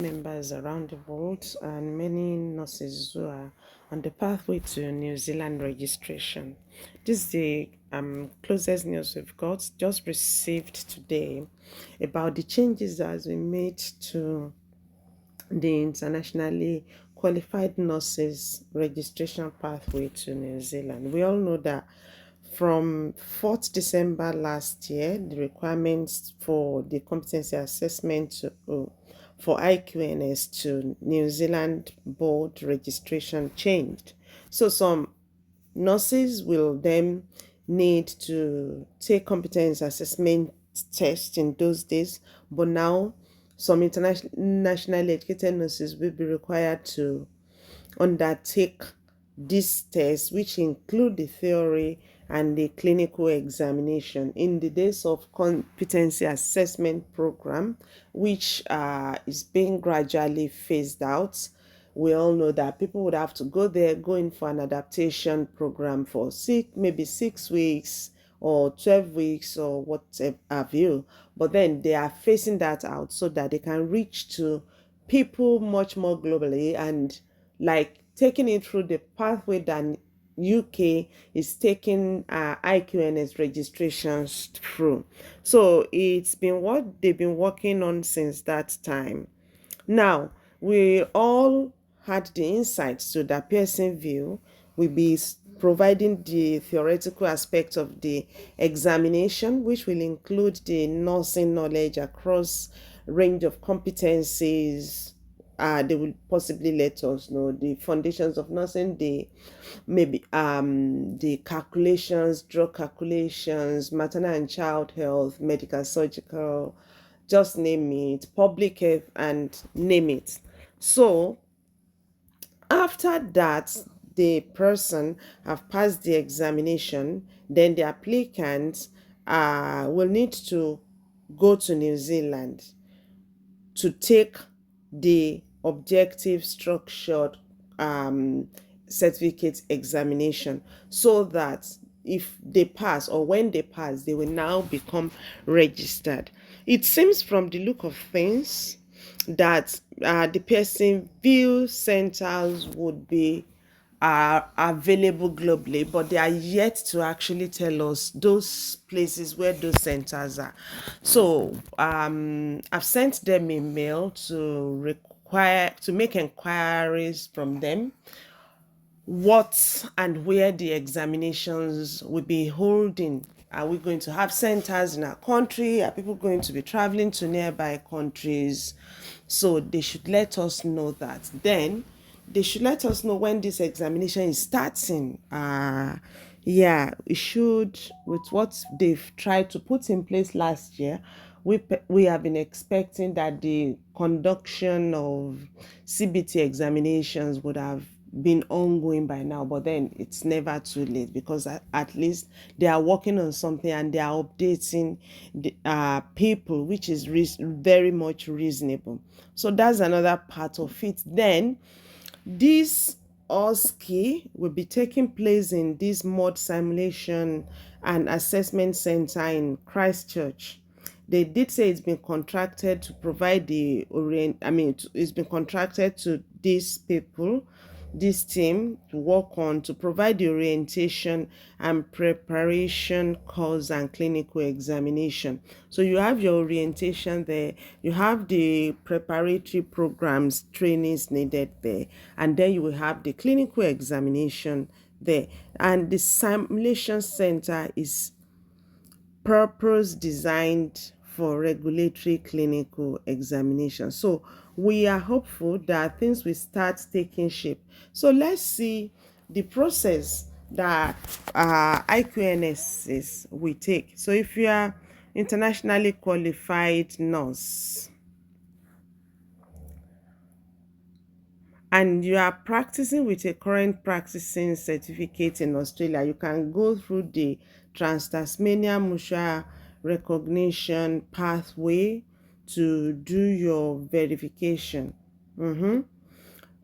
Members around the world and many nurses who are on the pathway to New Zealand registration. This is the closest news we've got, just received today, about the changes that has been made to the internationally qualified nurses registration pathway to New Zealand. We all know that from 4th December last year, the requirements for the competency assessment for IQNS to New Zealand board registration changed. So some nurses will then need to take competence assessment tests in those days, but now some internationally educated nurses will be required to undertake these tests, which include the theory and the clinical examination in the days of competency assessment program, which is being gradually phased out. We all know that people would have to go in for an adaptation program for maybe 6 weeks or 12 weeks or whatever have you. But then they are phasing that out so that they can reach to people much more globally, and like taking it through the pathway that UK is taking IQNS registrations through. So it's been what they've been working on since that time. Now, we all had the insights to that Pearson view. We'll be providing the theoretical aspect of the examination, which will include the nursing knowledge across range of competencies. They will possibly let us know the foundations of nursing, the calculations, drug calculations, maternal and child health, medical, surgical, just name it, public health, and name it. So after that, the person have passed the examination, then the applicant will need to go to New Zealand to take the objective structured certificate examination, so that if they pass or when they pass, they will now become registered. It seems from the look of things that the Pearson view centers would be are available globally, but they are yet to actually tell us those places where those centers are. So I've sent them a mail to make inquiries from them what and where the examinations will be holding. Are we going to have centers in our country? Are people going to be traveling to nearby countries? So they should let us know that. Then they should let us know when this examination is starting. Yeah, it should, with what they've tried to put in place last year. We have been expecting that the conduction of CBT examinations would have been ongoing by now, but then it's never too late, because at least they are working on something and they are updating the people, which is very much reasonable. So that's another part of it. Then this OSCE will be taking place in this mod simulation and assessment center in Christchurch. They did say it's been contracted to provide it's been contracted to these people, this team, to work on to provide the orientation and preparation course and clinical examination. So you have your orientation there, you have the preparatory programs, trainings needed there, and then you will have the clinical examination there. And the simulation center is purpose designed for regulatory clinical examination. So we are hopeful that things will start taking shape. So let's see the process that IQNS will take. So if you are internationally qualified nurse and you are practicing with a current practicing certificate in Australia, you can go through the Trans-Tasmania Mutual Recognition pathway to do your verification.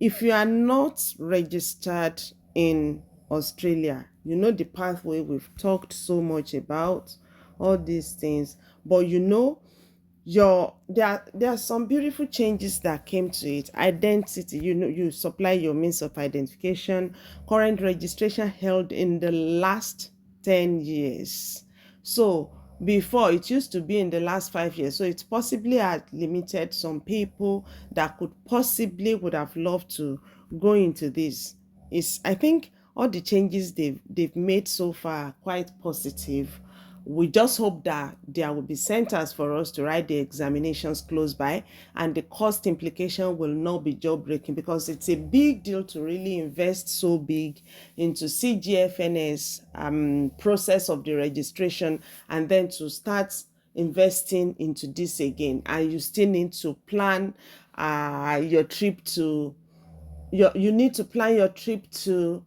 If you are not registered in Australia, you know the pathway we've talked so much about, all these things, but you know there are some beautiful changes that came to it. Identity, you supply your means of identification. Current registration held in the last 10 years. So before, it used to be in the last 5 years, so it possibly had limited some people that could possibly would have loved to go into this. Is I think all the changes they've made so far are quite positive. We just hope that there will be centers for us to write the examinations close by, and the cost implication will not be jaw-breaking, because it's a big deal to really invest so big into CGFNS process of the registration, and then to start investing into this again. And you still need to plan your trip to you need to plan your trip to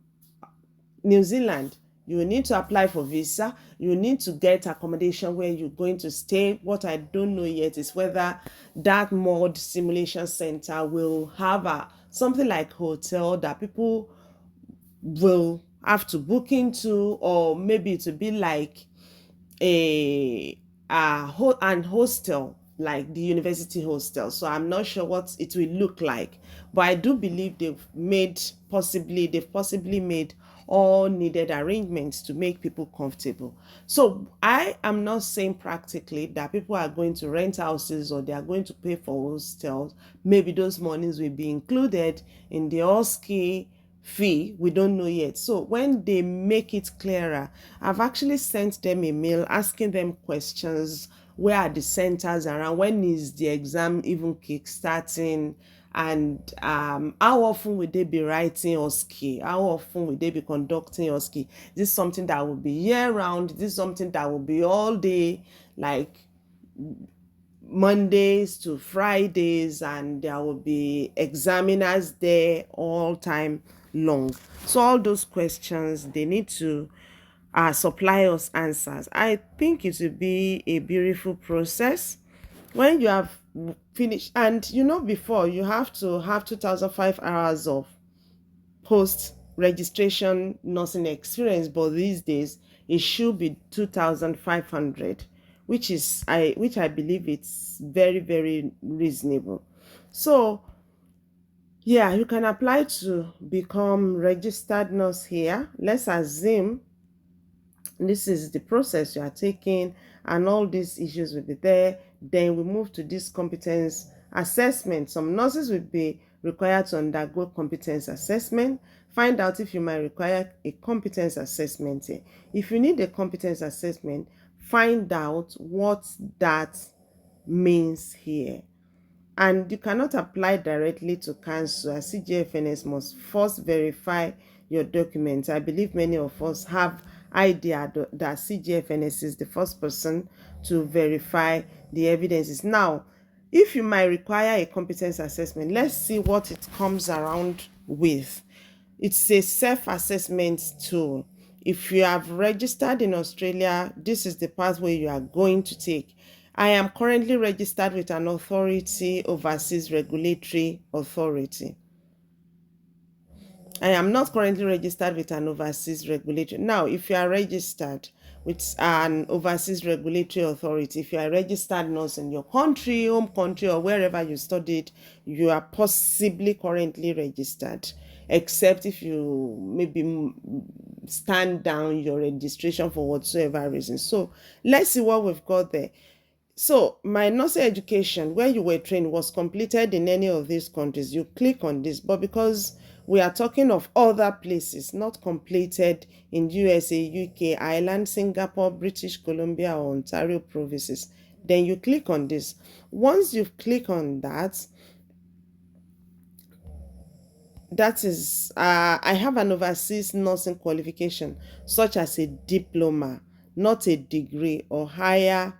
New Zealand. You will need to apply for visa. You need to get accommodation where you're going to stay. What I don't know yet is whether that mod simulation center will have something like hotel that people will have to book into, or maybe it will be like a an hostel, like the university hostel. So I'm not sure what it will look like, but I do believe they've possibly made all needed arrangements to make people comfortable. So I am not saying practically that people are going to rent houses or they are going to pay for hostels. Maybe those monies will be included in the OSCE fee. We don't know yet. So when they make it clearer, I've actually sent them a mail asking them questions. Where are the centers around? When is the exam even kickstarting? And how often will they be writing OSCE? How often will they be conducting OSCE? Is this something that will be year round? Is this something that will be all day, like Mondays to Fridays, and there will be examiners there all time long? So all those questions, they need to supply us answers. I think it will be a beautiful process when you have finished. And before, you have to have 2005 hours of post registration nursing experience, but these days it should be 2500, which I believe it's very, very reasonable. So yeah, you can apply to become registered nurse here. Let's assume this is the process you are taking, and all these issues will be there. Then we move to this competence assessment. Some nurses will be required to undergo competence assessment. Find out if you might require a competence assessment here. If you need a competence assessment, find out what that means here. And you cannot apply directly to council, as CGFNS must first verify your documents. I believe many of us have idea that CGFNS is the first person to verify the evidences. Now, if you might require a competence assessment, let's see what it comes around with. It's a self-assessment tool. If you have registered in Australia, this is the pathway you are going to take. I am currently registered with an authority, overseas regulatory authority. I am not currently registered with an overseas regulatory. Now, if you are registered with an overseas regulatory authority, if you are registered nurse in your country, home country, or wherever you studied, you are possibly currently registered, except if you maybe stand down your registration for whatsoever reason. So let's see what we've got there. So my nursing education, where you were trained, was completed in any of these countries. You click on this, but because we are talking of other places, not completed in USA, UK, Ireland, Singapore, British Columbia, or Ontario provinces, then you click on this. Once you click on that, that is, I have an overseas nursing qualification, such as a diploma, not a degree or higher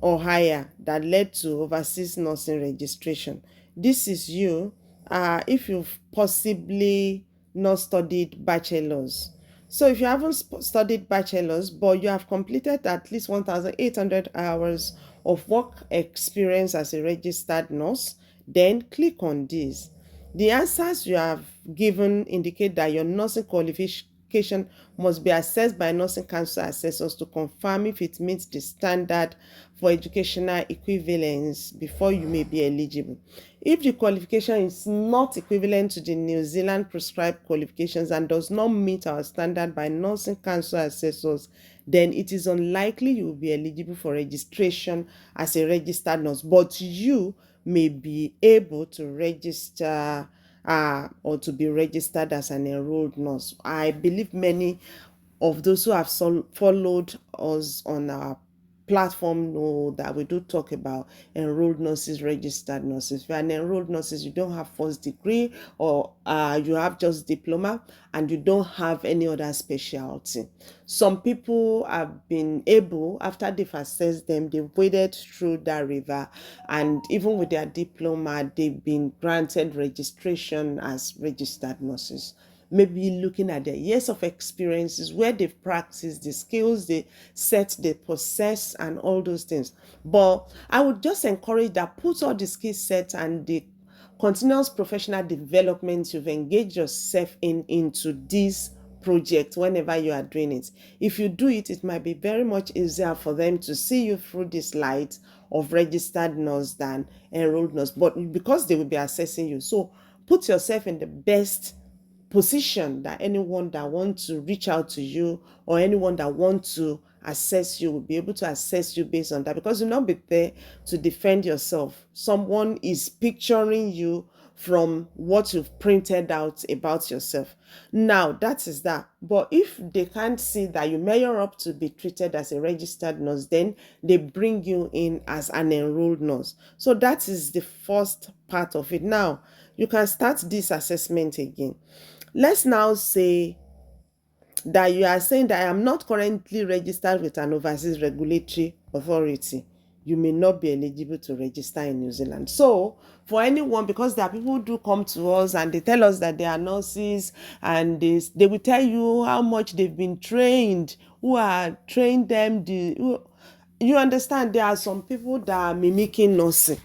that led to overseas nursing registration. This is you if you've possibly not studied bachelor's. So if you haven't studied bachelor's, but you have completed at least 1,800 hours of work experience as a registered nurse, then click on this. The answers you have given indicate that your nursing qualification must be assessed by nursing council assessors to confirm if it meets the standard for educational equivalence before you may be eligible. If the qualification is not equivalent to the New Zealand prescribed qualifications and does not meet our standard by nursing council assessors, then it is unlikely you will be eligible for registration as a registered nurse, but you may be able to register or to be registered as an enrolled nurse. I believe many of those who have followed us on our platform know that we do talk about enrolled nurses, registered nurses. If you're an enrolled nurses, you don't have first degree, or you have just diploma and you don't have any other specialty. Some people have been able, after they've assessed them, they've waded through that river, and even with their diploma, they've been granted registration as registered nurses. Maybe looking at their years of experiences, where they've practiced, the skills they set, they possess, and all those things. But I would just encourage that put all the skill sets and the continuous professional development you've engaged yourself in into this project whenever you are doing it. If you do it, it might be very much easier for them to see you through this light of registered nurse than enrolled nurse, but because they will be assessing you. So put yourself in the best position that anyone that wants to reach out to you or anyone that wants to assess you will be able to assess you based on that, because you'll not be there to defend yourself. Someone is picturing you from what you've printed out about yourself. Now, that is that. But if they can't see that you measure up to be treated as a registered nurse, then they bring you in as an enrolled nurse. So that is the first part of it. Now, you can start this assessment again. Let's now say that you are saying that I am not currently registered with an overseas regulatory authority. You may not be eligible to register in New Zealand. So for anyone, because there are people who do come to us and they tell us that they are nurses, and they will tell you how much they've been trained, who are trained them. You understand, there are some people that are mimicking nursing.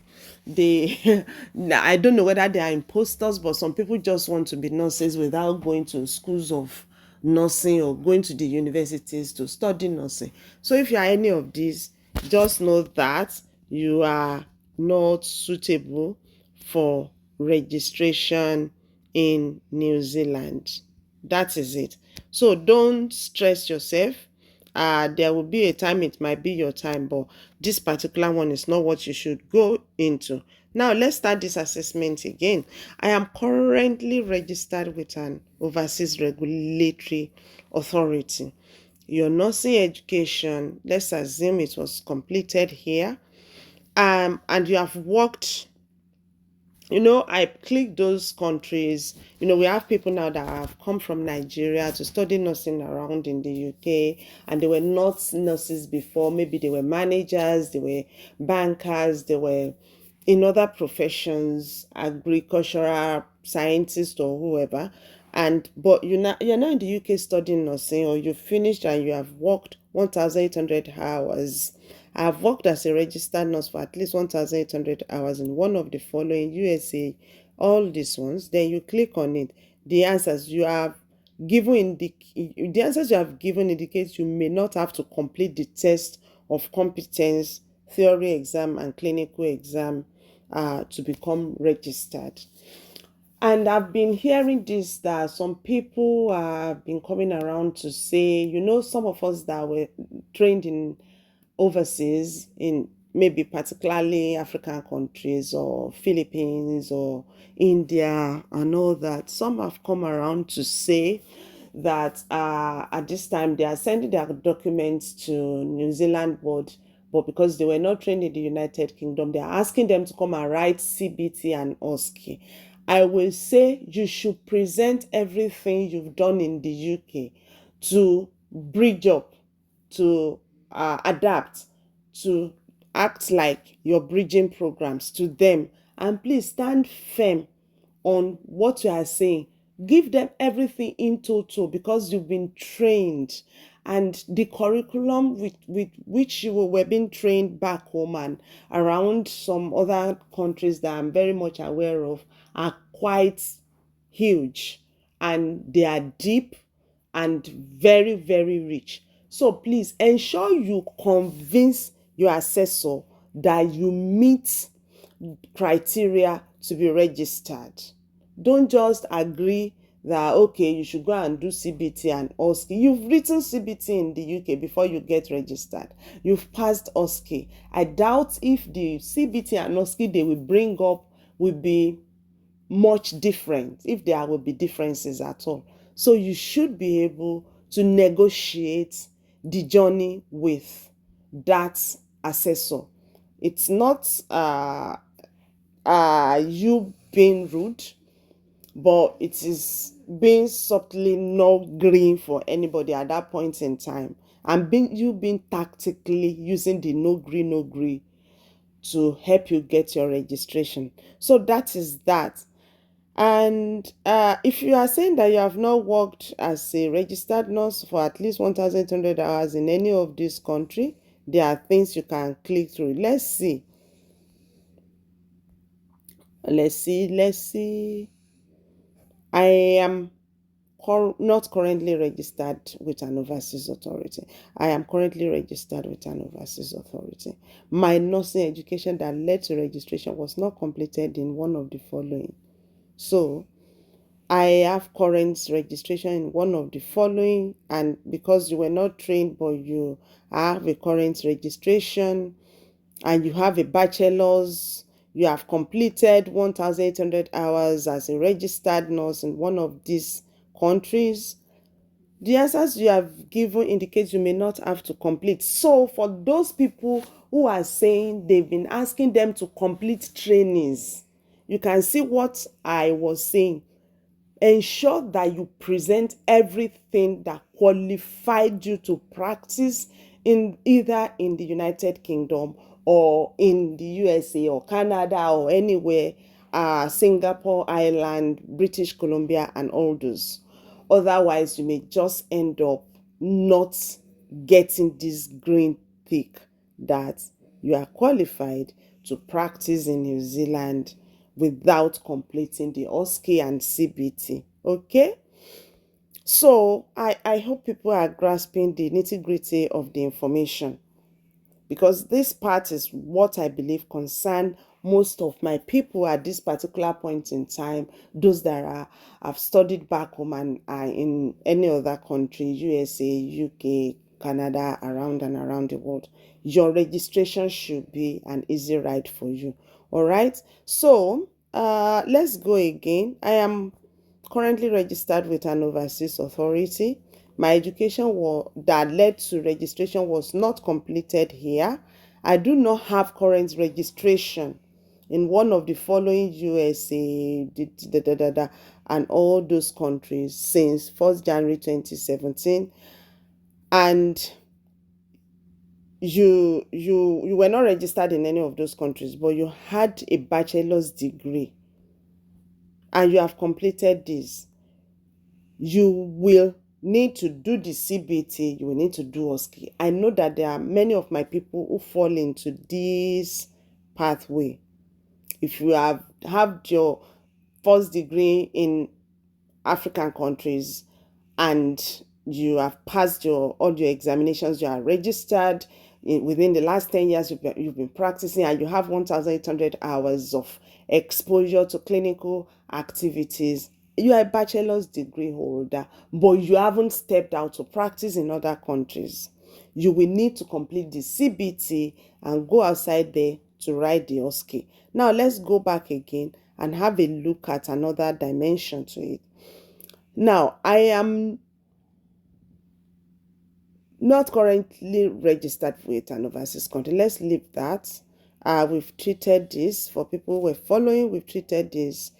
I don't know whether they are imposters, but some people just want to be nurses without going to schools of nursing or going to the universities to study nursing. So if you are any of these, just know that you are not suitable for registration in New Zealand. That is it. So don't stress yourself. There will be a time it might be your time, but this particular one is not what you should go into. Now let's start this assessment again. I am currently registered with an overseas regulatory authority. Your nursing education, let's assume it was completed here, and you have worked. I click those countries. We have people now that have come from Nigeria to study nursing around in the UK, and they were not nurses before. Maybe they were managers, they were bankers, they were in other professions, agricultural scientists or whoever. But you're not in the UK studying nursing, or you finished and you have worked 1,800 hours. I've worked as a registered nurse for at least 1,800 hours in one of the following: USA, all these ones. Then you click on it. The answers you have given indicates you may not have to complete the test of competence, theory exam, and clinical exam to become registered. And I've been hearing this, that some people have been coming around to say, some of us that were trained in overseas, in maybe particularly African countries or Philippines or India and all that, some have come around to say that at this time they are sending their documents to New Zealand board, but because they were not trained in the United Kingdom, they are asking them to come and write CBT and OSCE. I will say you should present everything you've done in the UK to bridge up, to adapt, to act like your bridging programs to them. And please stand firm on what you are saying. Give them everything in total, because you've been trained, and the curriculum with which you were being trained back home and around some other countries that I'm very much aware of are quite huge, and they are deep, and very, very rich. So please ensure you convince your assessor that you meet criteria to be registered. Don't just agree that okay, you should go and do CBT and OSCE. You've written CBT in the UK before you get registered. You've passed OSCE. I doubt if the CBT and OSCE they will bring up will be much different, if there will be differences at all. So you should be able to negotiate the journey with that assessor. It's not you being rude, but it is being subtly not green for anybody at that point in time, and being tactically using the no green to help you get your registration. So that is that. And if you are saying that you have not worked as a registered nurse for at least 1,800 hours in any of this country, there are things you can click through. Let's see. I am not currently registered with an overseas authority. I am currently registered with an overseas authority. My nursing education that led to registration was not completed in one of the following. So I have current registration in one of the following, and because you were not trained but you have a current registration and you have a bachelor's, you have completed 1,800 hours as a registered nurse in one of these countries, the answers you have given indicates you may not have to complete. So for those people who are saying they've been asking them to complete trainings, you can see what I was saying. Ensure that you present everything that qualified you to practice in either in the United Kingdom or in the USA or Canada or anywhere, Singapore, Ireland, British Columbia, and all those. Otherwise, you may just end up not getting this green tick that you are qualified to practice in New Zealand without completing the OSCE and CBT. Okay? So I hope people are grasping the nitty-gritty of the information, because this part is what I believe concern most of my people at this particular point in time, those that have studied back home and are in any other country, USA, UK, Canada, around and around the world. Your registration should be an easy ride for you. All right, so let's go again. I am currently registered with an overseas authority. My education that led to registration was not completed here. I do not have current registration in one of the following USA and all those countries since 1st January 2017. And you were not registered in any of those countries, but you had a bachelor's degree and you have completed this, you will need to do the CBT, you will need to do OSCE. I know that there are many of my people who fall into this pathway. If you have your first degree in African countries and you have passed all your examinations, you are registered within the last 10 years, you've been practicing, and you have 1,800 hours of exposure to clinical activities, you are a bachelor's degree holder, but you haven't stepped out to practice in other countries, you will need to complete the CBT and go outside there to write the OSCE. Now let's go back again and have a look at another dimension to it. Now, I am not currently registered with an overseas country. Let's leave that. We've treated this. For people who are following, we've treated this.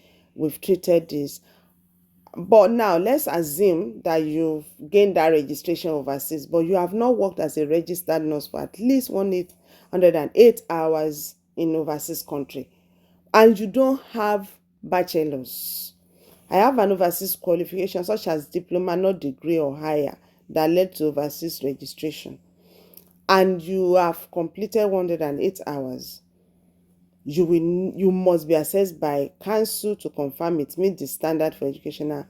But now let's assume that you've gained that registration overseas, but you have not worked as a registered nurse for at least 108 hours in overseas country, and you don't have bachelor's. I have an overseas qualification such as diploma, not degree or higher, that led to overseas registration, and you have completed 108 hours. You must be assessed by council to confirm it meets the standard for educational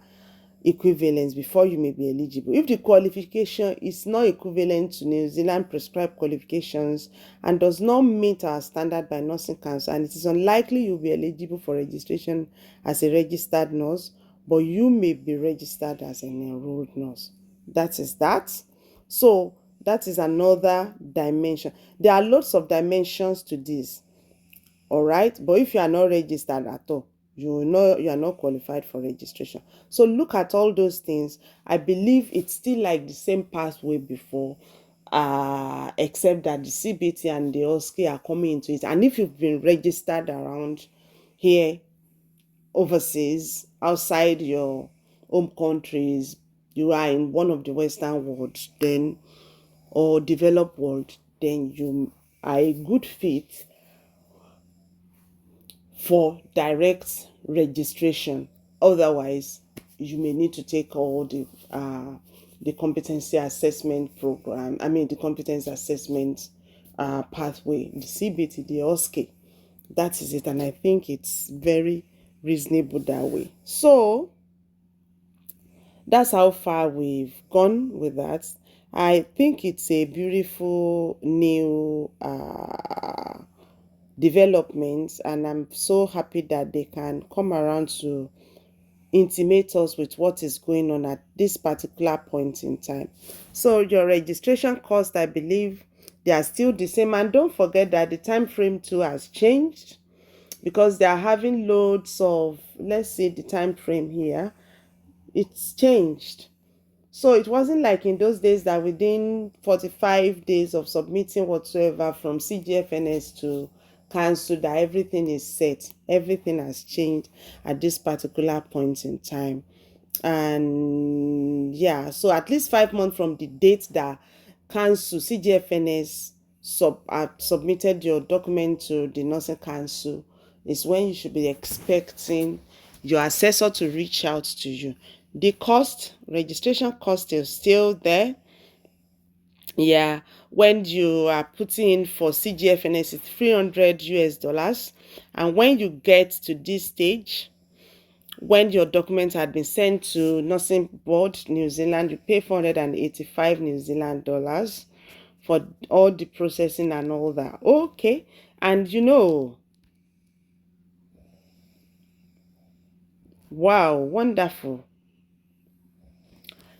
equivalence before you may be eligible. If the qualification is not equivalent to New Zealand prescribed qualifications and does not meet our standard by Nursing Council, and it is unlikely you'll be eligible for registration as a registered nurse, but you may be registered as an enrolled nurse. That is that. So that is another dimension. There are lots of dimensions to this. All right, but if you are not registered at all, you know you are not qualified for registration. So look at all those things. I believe it's still like the same pathway before, except that the CBT and the OSCE are coming into it. And if you've been registered around here, overseas, outside your home countries, you are in one of the Western world, then or developed world, then you are a good fit for direct registration. Otherwise, you may need to take all the competency assessment program. I mean, the competency assessment pathway, the CBT, the OSCE. That is it, and I think it's very reasonable that way. So that's how far we've gone with that. I think it's a beautiful new developments, and I'm so happy that they can come around to intimate us with what is going on at this particular point in time. So your registration cost, I believe they are still the same, and don't forget that the time frame too has changed, because they are having loads of, let's see the time frame here, it's changed. So it wasn't like in those days that within 45 days of submitting whatsoever from CGFNS to council that everything is set. Everything has changed at this particular point in time. And yeah, so at least 5 months from the date that council, CGFNS, submitted your document to the nursing council is when you should be expecting your assessor to reach out to you. The cost, registration cost is still there. Yeah, when you are putting in for CGFNS, it's 300 US dollars. And when you get to this stage, when your document had been sent to Nursing Board New Zealand, you pay 485 New Zealand dollars for all the processing and all that. Okay, and wow, wonderful.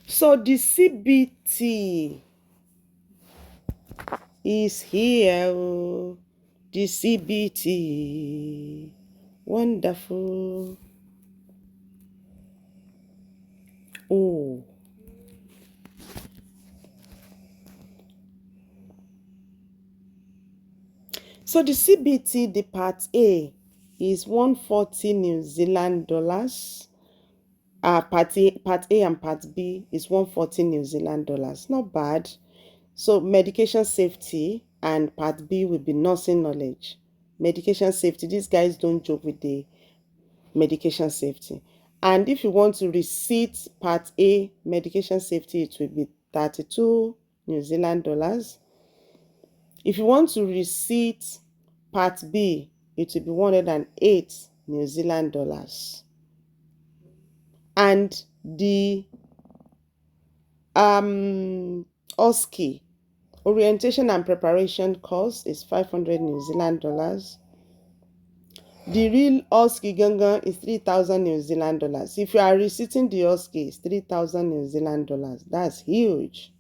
So the CBT is here. The CBT. Wonderful. Oh. So the CBT, the part A, is 140 New Zealand dollars. Part A and part B is 140 New Zealand dollars. Not bad. So medication safety and part B will be nursing knowledge. Medication safety, these guys don't joke with the medication safety. And if you want to receipt part A medication safety, it will be 32 New Zealand dollars. If you want to receipt part B, it will be 108 New Zealand dollars. And the OSCE, orientation and preparation course, is 500 New Zealand dollars. The real OSCE gangan is 3,000 New Zealand dollars. If you are receiving the OSCE, it's 3,000 New Zealand dollars. That's huge.